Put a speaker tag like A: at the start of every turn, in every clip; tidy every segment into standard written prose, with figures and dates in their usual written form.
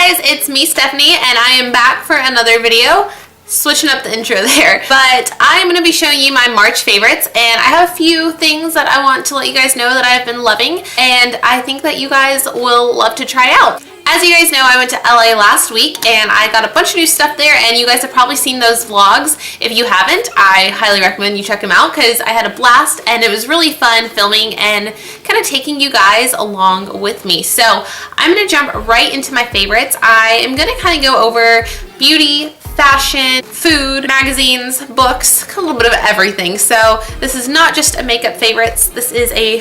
A: guys, it's me, Stephanie, and I am back for another video. Switching up the intro there, but I'm going to be showing you my March favorites, and I have a few things that I want to let you guys know that I've been loving, and I think that you guys will love to try out. As you guys know, I went to LA last week and I got a bunch of new stuff there, and you guys have probably seen those vlogs. If you haven't, I highly recommend you check them out because I had a blast and it was really fun filming and kind of taking you guys along with me. So I'm going to jump right into my favorites. I am going to kind of go over beauty, fashion, food, magazines, books, a little bit of everything. So this is not just a makeup favorites, this is a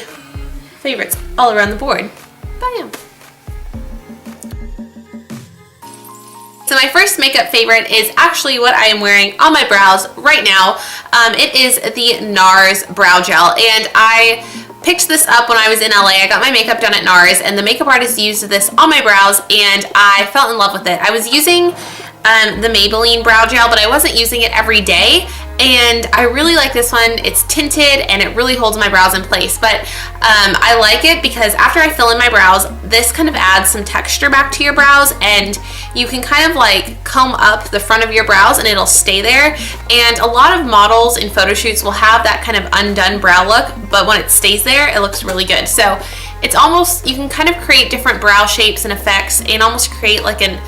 A: favorites all around the board. Bam! So my first makeup favorite is actually what I am wearing on my brows right now. It is the Nars Brow Gel, and I picked this up when I was in LA. I got my makeup done at Nars, and the makeup artist used this on my brows, and I fell in love with it. I was using the Maybelline Brow Gel, but I wasn't using it every day, and I really like this one. It's tinted and it really holds my brows in place, but I like it because after I fill in my brows, this kind of adds some texture back to your brows, and you can kind of like comb up the front of your brows and it'll stay there. And a lot of models in photo shoots will have that kind of undone brow look, but when it stays there, it looks really good. So it's almost, you can kind of create different brow shapes and effects and almost create like an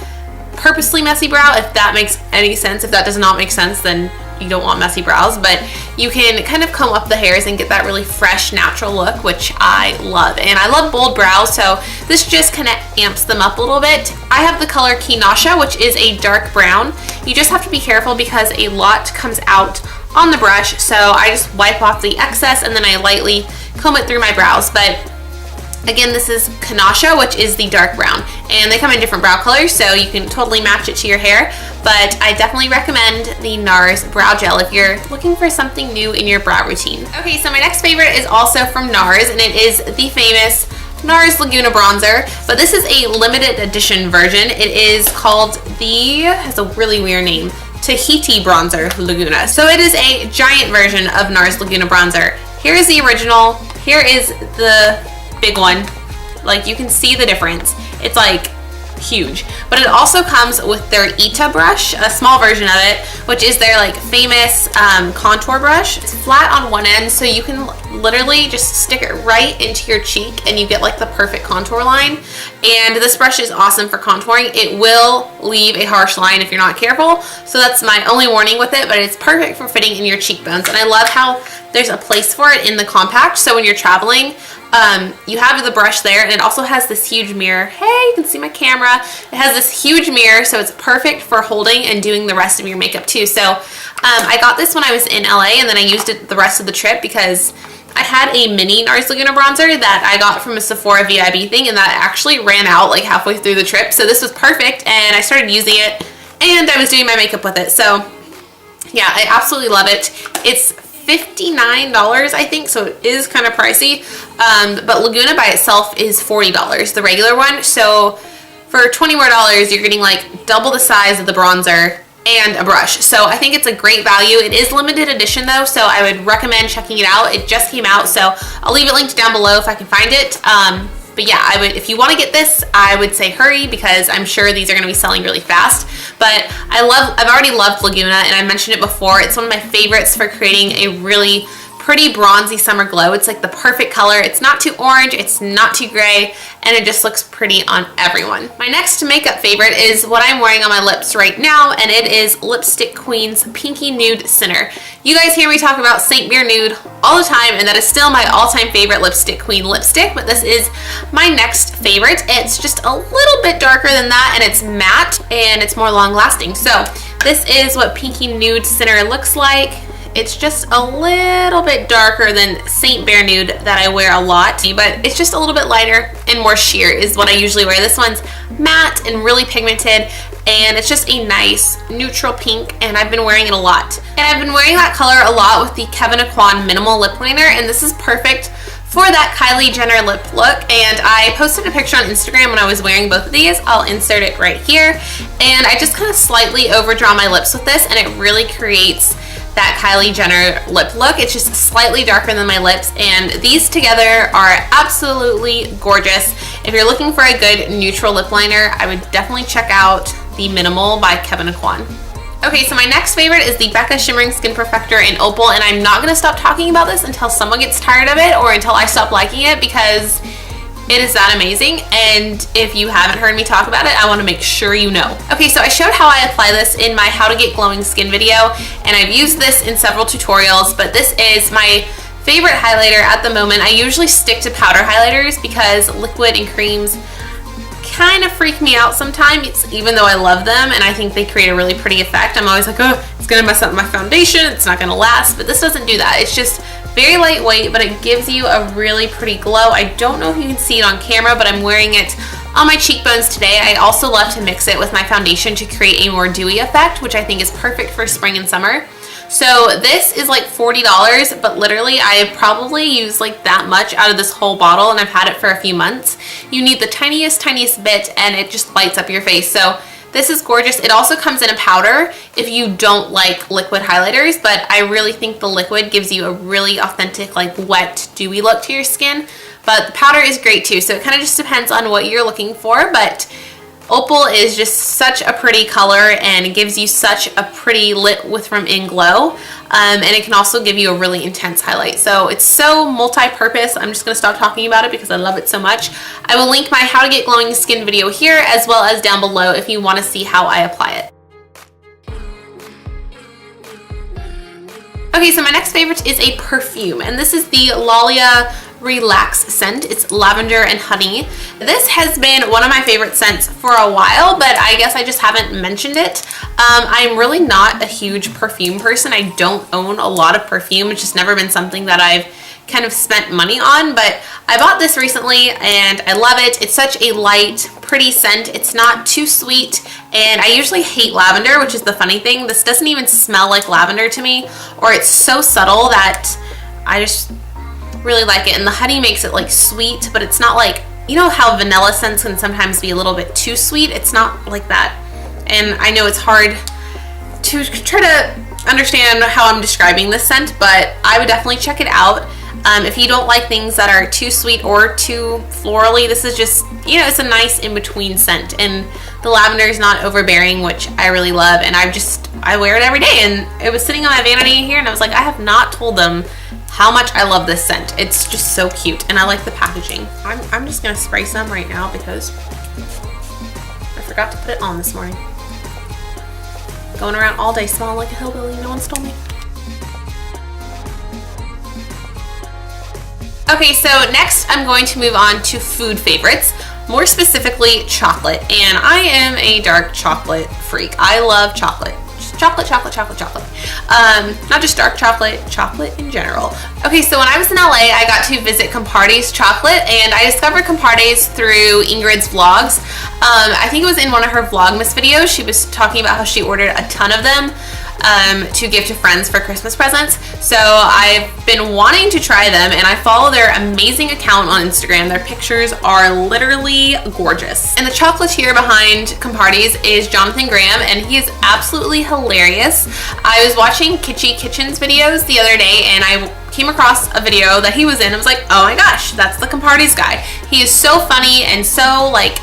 A: purposely messy brow, if that makes any sense. If that does not make sense, then you don't want messy brows, but you can kind of comb up the hairs and get that really fresh, natural look, which I love. And I love bold brows, so this just kind of amps them up a little bit. I have the color Quinasha, which is a dark brown. You just have to be careful because a lot comes out on the brush, so I just wipe off the excess and then I lightly comb it through my brows. But again, this is Quinasha, which is the dark brown, and they come in different brow colors, so you can totally match it to your hair, but I definitely recommend the Nars Brow Gel if you're looking for something new in your brow routine. Okay, so my next favorite is also from Nars, and it is the famous Nars Laguna bronzer, but this is a limited edition version. It is called has a really weird name, Tahiti bronzer Laguna. So it is a giant version of Nars Laguna bronzer. Here is the original, here is the big one. Like, you can see the difference. It's like huge, but it also comes with their Ita brush, a small version of it, which is their like famous contour brush. It's flat on one end, so you can literally just stick it right into your cheek and you get like the perfect contour line. And this brush is awesome for contouring. It will leave a harsh line if you're not careful, so that's my only warning with it, but it's perfect for fitting in your cheekbones. And I love how there's a place for it in the compact, so when you're traveling, you have the brush there, and it also has this huge mirror. Hey, you can see my camera. It has this huge mirror, so it's perfect for holding and doing the rest of your makeup too. So I got this when I was in LA, and then I used it the rest of the trip because I had a mini Nars Laguna bronzer that I got from a Sephora VIB thing, and that actually ran out like halfway through the trip. So this was perfect, and I started using it, and I was doing my makeup with it. So yeah, I absolutely love it. It's $59, I think, so it is kind of pricey, but Laguna by itself is $40, the regular one. So for $20 more, you're getting like double the size of the bronzer and a brush. So I think it's a great value. It is limited edition though, so I would recommend checking it out. It just came out, so I'll leave it linked down below if I can find it. But yeah, I would, if you want to get this, I would say hurry because I'm sure these are going to be selling really fast. But I've already loved Laguna, and I mentioned it before. It's one of my favorites for creating a really pretty bronzy summer glow. It's like the perfect color. It's not too orange, it's not too gray, and it just looks pretty on everyone. My next makeup favorite is what I'm wearing on my lips right now, and it is Lipstick Queen's Pinky Nude Center. You guys hear me talk about Saint Beer Nude all the time, and that is still my all-time favorite Lipstick Queen lipstick, but this is my next favorite. It's just a little bit darker than that, and it's matte, and it's more long-lasting. So this is what Pinky Nude Center looks like. It's just a little bit darker than Saint Bear Nude that I wear a lot, but it's just a little bit lighter and more sheer is what I usually wear. This one's matte and really pigmented, and it's just a nice neutral pink, and I've been wearing it a lot. And I've been wearing that color a lot with the Kevyn Aucoin Minimal Lip Liner, and this is perfect for that Kylie Jenner lip look. And I posted a picture on Instagram when I was wearing both of these. I'll insert it right here. And I just kind of slightly overdraw my lips with this, and it really creates that Kylie Jenner lip look. It's just slightly darker than my lips, and these together are absolutely gorgeous. If you're looking for a good neutral lip liner, I would definitely check out the Minimal by Kevin Aucoin. Okay, so my next favorite is the Becca Shimmering Skin Perfector in Opal, and I'm not going to stop talking about this until someone gets tired of it or until I stop liking it, because it is that amazing. And if you haven't heard me talk about it, I want to make sure you know. Okay, so I showed how I apply this in my How to Get Glowing Skin video, and I've used this in several tutorials, but this is my favorite highlighter at the moment. I usually stick to powder highlighters because liquid and creams kind of freak me out sometimes, even though I love them and I think they create a really pretty effect. I'm always like, oh, it's gonna mess up my foundation, it's not gonna last, but this doesn't do that. It's just very lightweight, but it gives you a really pretty glow. I don't know if you can see it on camera, but I'm wearing it on my cheekbones today. I also love to mix it with my foundation to create a more dewy effect, which I think is perfect for spring and summer. So this is like $40, but literally I have probably used like that much out of this whole bottle, and I've had it for a few months. You need the tiniest bit and it just lights up your face. So this is gorgeous. It also comes in a powder if you don't like liquid highlighters, but I really think the liquid gives you a really authentic, like wet, dewy look to your skin. But the powder is great too, so it kind of just depends on what you're looking for. But Opal is just such a pretty color and gives you such a pretty lit with from in glow, and it can also give you a really intense highlight. So it's so multi-purpose. I'm just going to stop talking about it because I love it so much. I will link my How to Get Glowing Skin video here as well as down below if you want to see how I apply it. Okay, so my next favorite is a perfume, and this is the Lalia Relax scent. It's lavender and honey. This has been one of my favorite scents for a while, but I guess I just haven't mentioned it. I'm really not a huge perfume person. I don't own a lot of perfume. It's just never been something that I've kind of spent money on, but I bought this recently and I love it. It's such a light, pretty scent. It's not too sweet, and I usually hate lavender, which is the funny thing. This doesn't even smell like lavender to me, or it's so subtle that I just really like it. And the honey makes it like sweet, but it's not like, you know how vanilla scents can sometimes be a little bit too sweet? It's not like that. And I know it's hard to try to understand how I'm describing this scent, but I would definitely check it out. If you don't like things that are too sweet or too florally, this is just, you know, it's a nice in-between scent, and the lavender is not overbearing, which I really love, and I wear it every day. And it was sitting on my vanity here, and I was like, I have not told them how much I love this scent. It's just so cute, and I like the packaging. I'm just gonna spray some right now because I forgot to put it on this morning. Going around all day smelling like a hillbilly, no one stole me. Okay, so next I'm going to move on to food favorites, more specifically chocolate, and I am a dark chocolate freak. I love chocolate. Chocolate. Not just dark chocolate, chocolate in general. Okay, so when I was in LA, I got to visit Compartes Chocolate, and I discovered Compartes through Ingrid's vlogs. I think it was in one of her Vlogmas videos. She was talking about how she ordered a ton of them to give to friends for Christmas presents. So I've been wanting to try them, and I follow their amazing account on Instagram. Their pictures are literally gorgeous. And the chocolatier behind Compartes is Jonathan Graham, and he is absolutely hilarious. I was watching Kitschy Kitchen's videos the other day, and I came across a video that he was in. I was like, oh my gosh, that's the Compartes guy. He is so funny and so like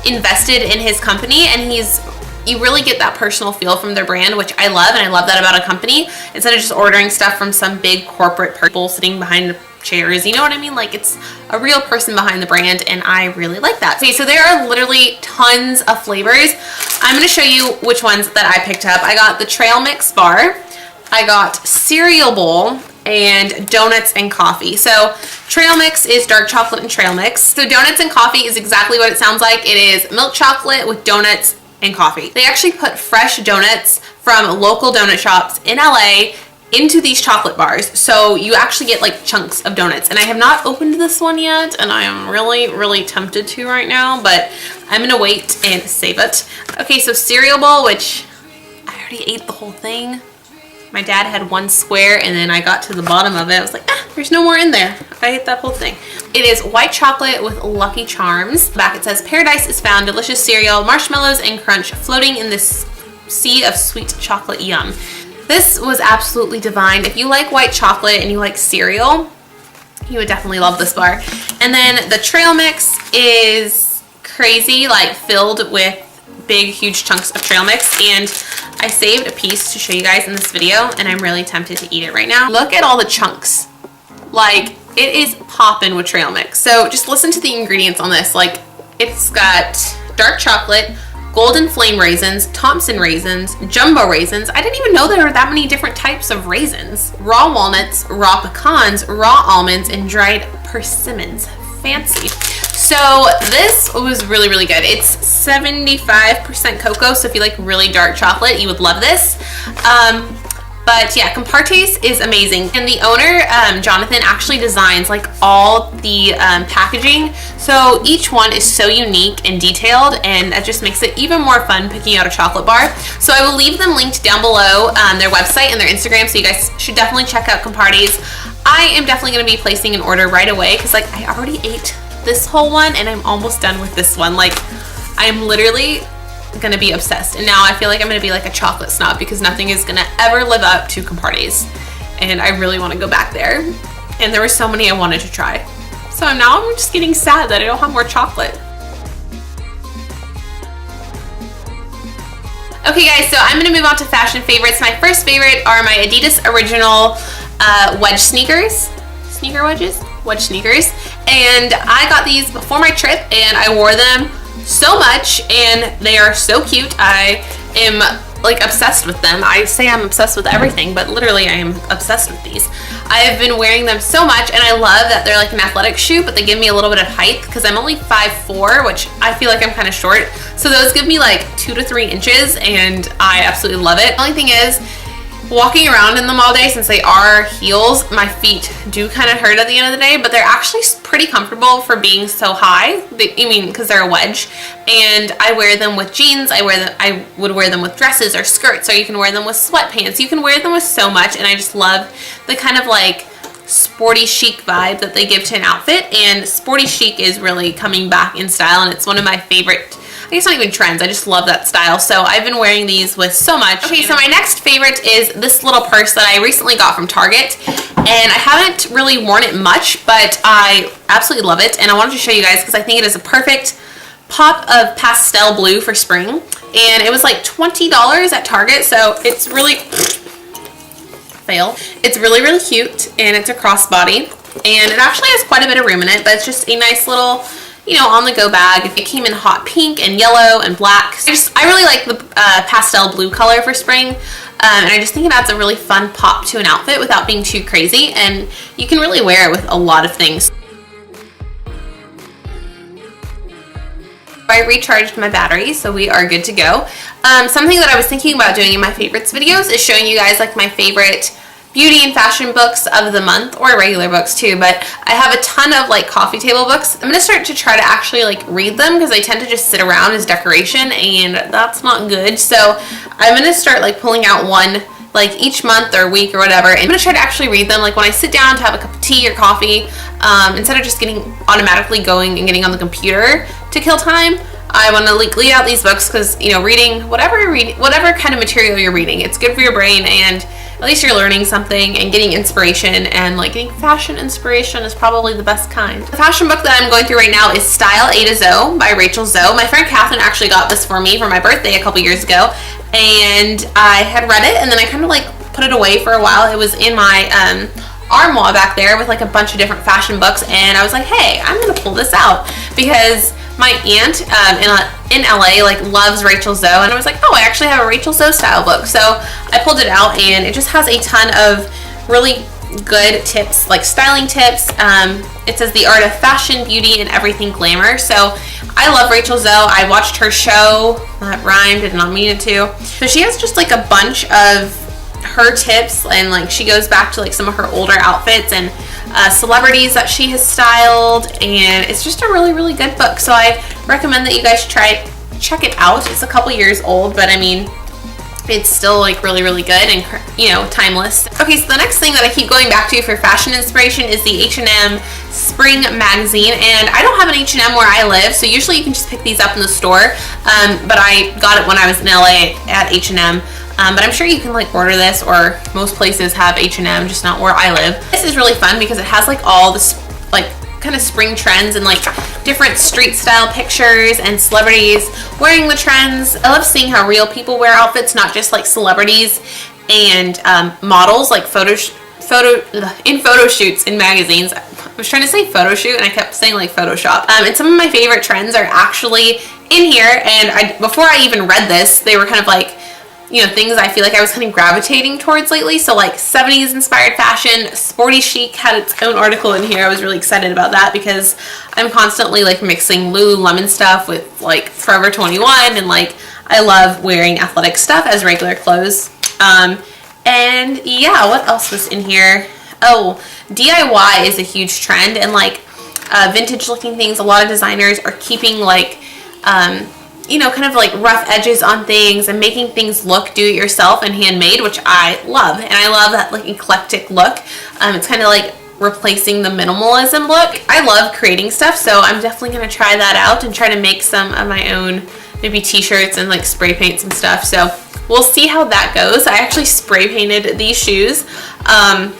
A: invested in his company, and you really get that personal feel from their brand, which I love, and I love that about a company, instead of just ordering stuff from some big corporate people sitting behind chairs, you know what I mean? Like, it's a real person behind the brand, and I really like that. Okay, so there are literally tons of flavors. I'm gonna show you which ones that I picked up. I got the Trail Mix bar, I got Cereal Bowl, and Donuts and Coffee. So Trail Mix is dark chocolate and trail mix. So Donuts and Coffee is exactly what it sounds like. It is milk chocolate with donuts and coffee. They actually put fresh donuts from local donut shops in LA into these chocolate bars, so you actually get like chunks of donuts. And I have not opened this one yet, and I am really tempted to right now, but I'm gonna wait and save it. Okay, so Cereal Bowl, which I already ate the whole thing. My dad had one square, and then I got to the bottom of it. I was like, there's no more in there. I ate that whole thing. It is white chocolate with Lucky Charms. Back it says, paradise is found, delicious cereal, marshmallows and crunch floating in this sea of sweet chocolate yum. This was absolutely divine. If you like white chocolate and you like cereal, you would definitely love this bar. And then the trail mix is crazy, like filled with big, huge chunks of trail mix. And I saved a piece to show you guys in this video, and I'm really tempted to eat it right now. Look at all the chunks. Like, it is popping with trail mix. So just listen to the ingredients on this. Like, it's got dark chocolate, golden flame raisins, Thompson raisins, jumbo raisins. I didn't even know there were that many different types of raisins. Raw walnuts, raw pecans, raw almonds, and dried persimmons. Fancy. So this was really, really good. It's 75% cocoa, so if you like really dark chocolate, you would love this. But yeah, Compartes is amazing. And the owner, Jonathan, actually designs like all the packaging. So each one is so unique and detailed, and that just makes it even more fun picking out a chocolate bar. So I will leave them linked down below, their website and their Instagram, so you guys should definitely check out Compartes. I am definitely gonna be placing an order right away because like I already ate this whole one and I'm almost done with this one. Like, I'm literally gonna be obsessed, and now I feel like I'm gonna be like a chocolate snob because nothing is gonna ever live up to Compartes, and I really want to go back there. And there were so many I wanted to try, so now I'm just getting sad that I don't have more chocolate. Okay guys, so I'm gonna move on to fashion favorites. My first favorite are my Adidas original wedge sneakers. Sneaker wedges? Wedge sneakers. And I got these before my trip and I wore them so much, and they are so cute. I am like obsessed with them. I say I'm obsessed with everything, but literally I am obsessed with these. I have been wearing them so much, and I love that they're like an athletic shoe, but they give me a little bit of height because I'm only 5'4", which I feel like I'm kind of short. So those give me like 2 to 3 inches, and I absolutely love it. The only thing is, walking around in them all day, since they are heels, my feet do kind of hurt at the end of the day, but they're actually pretty comfortable for being so high. I mean, because they're a wedge, and I wear them with jeans. I would wear them with dresses or skirts, or you can wear them with sweatpants. You can wear them with so much, and I just love the kind of like sporty chic vibe that they give to an outfit, and sporty chic is really coming back in style, and it's one of my favorite, I guess not even trends, I just love that style. So I've been wearing these with so much. Okay, so my next favorite is this little purse that I recently got from Target, and I haven't really worn it much, but I absolutely love it, and I wanted to show you guys because I think it is a perfect pop of pastel blue for spring, and it was like $20 at Target, so it's really, fail. It's really, really cute, and it's a crossbody, and it actually has quite a bit of room in it, but it's just a nice little, you know, on-the-go bag. It came in hot pink and yellow and black. I really like the pastel blue color for spring, and I just think it adds a really fun pop to an outfit without being too crazy, and you can really wear it with a lot of things. I recharged my battery, so we are good to go. Something that I was thinking about doing in my favorites videos is showing you guys like my favorite beauty and fashion books of the month, or regular books too, but I have a ton of like coffee table books. I'm gonna start to try to actually like read them because I tend to just sit around as decoration, and that's not good. So I'm gonna start like pulling out one like each month or week or whatever, and I'm gonna try to actually read them like when I sit down to have a cup of tea or coffee, instead of just getting automatically going and getting on the computer to kill time. I want to like lead out these books because, you know, reading whatever kind of material you're reading, it's good for your brain, and at least you're learning something and getting inspiration, and like getting fashion inspiration is probably the best kind. The fashion book that I'm going through right now is Style A to Zoe by Rachel Zoe. My friend Catherine actually got this for me for my birthday a couple years ago, and I had read it and then I kind of like put it away for a while. It was in my armoire back there with like a bunch of different fashion books, and I was like, hey, I'm gonna pull this out because my aunt in LA like loves Rachel Zoe, and I was like, oh, I actually have a Rachel Zoe style book. So I pulled it out, and it just has a ton of really good tips, like styling tips. It says the art of fashion, beauty, and everything glamour. So I love Rachel Zoe. I watched her show. That rhymed, did not mean it to. So she has just like a bunch of her tips, and like she goes back to like some of her older outfits and celebrities that she has styled, and it's just a really, really good book. So I recommend that you guys check it out. It's a couple years old, but I mean, it's still like really, really good and, you know, timeless. Okay, so the next thing that I keep going back to for fashion inspiration is the H&M Spring magazine, and I don't have an H&M where I live, so usually you can just pick these up in the store, but I got it when I was in LA at H&M. but I'm sure you can like order this, or most places have H&M, just not where I live. This is really fun because it has like all this like kind of spring trends and like different street style pictures and celebrities wearing the trends. I love seeing how real people wear outfits, not just like celebrities and models, like photo shoots in magazines. I was trying to say photo shoot and I kept saying like Photoshop. And some of my favorite trends are actually in here, and before I even read this, they were kind of like, you know, things I feel like I was kind of gravitating towards lately. So like 70s inspired fashion. Sporty Chic had its own article in here. I was really excited about that because I'm constantly like mixing Lululemon stuff with like Forever 21, and like I love wearing athletic stuff as regular clothes. And yeah, what else was in here? Oh, DIY is a huge trend, and like vintage looking things. A lot of designers are keeping like you know, kind of like rough edges on things and making things look do-it-yourself and handmade, which I love. And I love that like eclectic look. It's kind of like replacing the minimalism look. I love creating stuff, so I'm definitely going to try that out and try to make some of my own, maybe t-shirts and like spray paint some stuff. So we'll see how that goes. I actually spray painted these shoes. I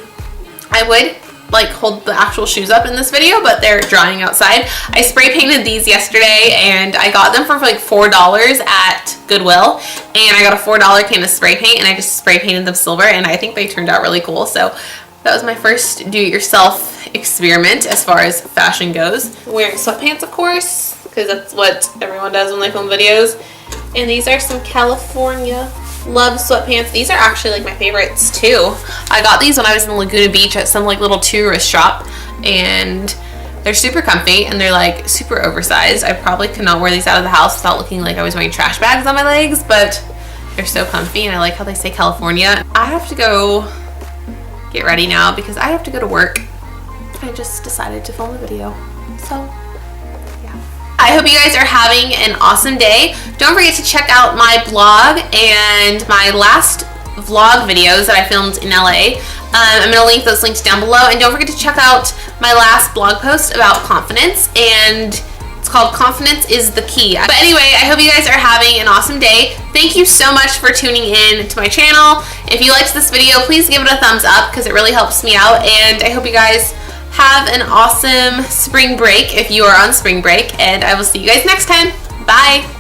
A: would like hold the actual shoes up in this video, but they're drying outside. I spray painted these yesterday and I got them for like $4 at Goodwill, and I got a $4 can of spray paint and I just spray painted them silver, and I think they turned out really cool. So that was my first do-it-yourself experiment as far as fashion goes. I'm wearing sweatpants, of course, because that's what everyone does when they film videos. And these are some California Love sweatpants. These are actually like my favorites too. I got these when I was in Laguna Beach at some like little tourist shop, and they're super comfy and they're like super oversized. I probably could not wear these out of the house without looking like I was wearing trash bags on my legs, but they're so comfy, and I like how they say California. I have to go get ready now because I have to go to work. I just decided to film a video, so I hope you guys are having an awesome day. Don't forget to check out my blog and my last vlog videos that I filmed in LA. I'm going to link those links down below. And don't forget to check out my last blog post about confidence, and it's called Confidence is the Key. But anyway, I hope you guys are having an awesome day. Thank you so much for tuning in to my channel. If you liked this video, please give it a thumbs up because it really helps me out. And I hope you guys have an awesome spring break if you are on spring break, and I will see you guys next time. Bye!